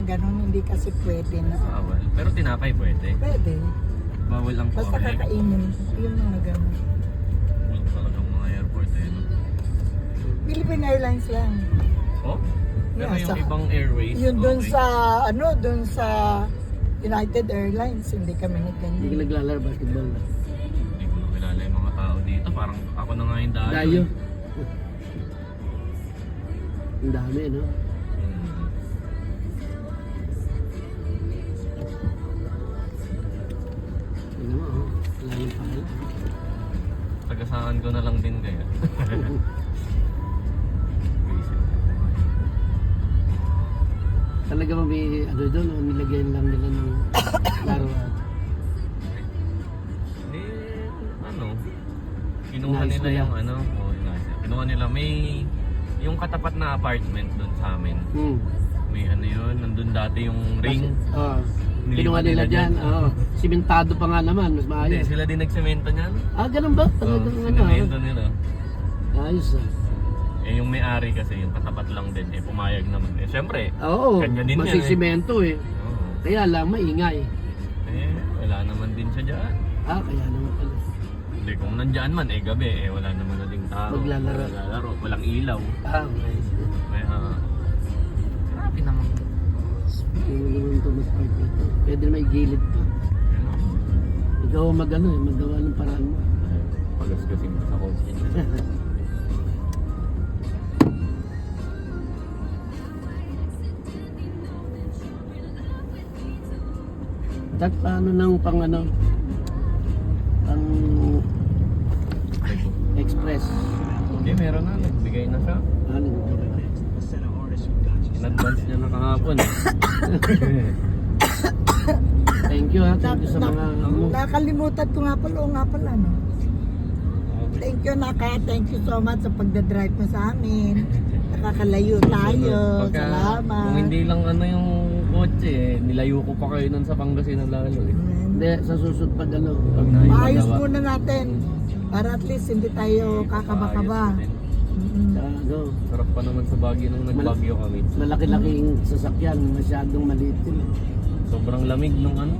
Ganon, hindi kasi pwede na. Bawal. Pero tinapay pwede. Pwede. Bawal ang Basta cornec. kakainin. Yung mga ganon. Yung talagang mga airport eh, no? Philippine Airlines lang. Oh? Pero Yeah, yung sa- ibang airways, Yun dun okay. sa, dun sa United Airlines, hindi kami Hindi ka ganyan. naglalaro basketball na. Hindi ko na kilala yung mga tao dito. Parang ako na nga yung dayo. Dayo. eh. Ang dami, no? Hmm. Ano mo, oh. Layo pa kayo. Tagasaan ko na lang din kaya. Talaga ba may ano doon, no? Nilagyan lang nila ng laruan. Ano? Kinuha Nice nila nila. yung ano, kinuha nila yung katapat na apartment doon sa amin. May ano yun, nandun dati yung ring. Oo. Nilipat Kinuha nila nila dyan. dyan. Oo. Simentado pa nga naman, mas Hindi, maayos. sila din nagsemento niyan. Ganun ba? Talagang ano. Sinemento nila. Ayos ah. Eh yung may-ari kasi, yung katapat lang din, eh pumayag naman. Eh syempre, Oo. Kanya din yan, eh. Masisimento eh. oo. Kaya lang, maingay. Wala naman din siya dyan. Kaya naman pala. Hindi, kung nandyan man, gabi, wala naman na ding tao. Maglalaro. Maglalaro, walang ilaw. Okay. May, grabe naman. Hindi naman ito mag-park ito. Pwede na may gilid pa. Ikaw magawa ng paraan mo. Pagas-gasin ko sa coaching. At paano nang pang express? Okay, meron na. Nagbigay na siya. In-advance niya na kahapon. Thank you ha. Thank you sa mga Nakalimutan ko nga pala, oo nga pala, no? Thank you, Naka. Thank you so much sa pagdadrive mo sa amin. Nakakalayo tayo. Salamat. Kung hindi lang yung kotse, nilayo ko pa kayo nun sa Pangasinan lalo eh. Hindi, sa susunod pag Pag Maayos naipagawa. muna natin. Para at least hindi tayo kakaba-kaba. Ayos din. Ano, Sarap pa naman sa Baguio nung nagbagyo kami. malaki-laking sasakyan, masyadong maliit yun. Sobrang lamig nung ano.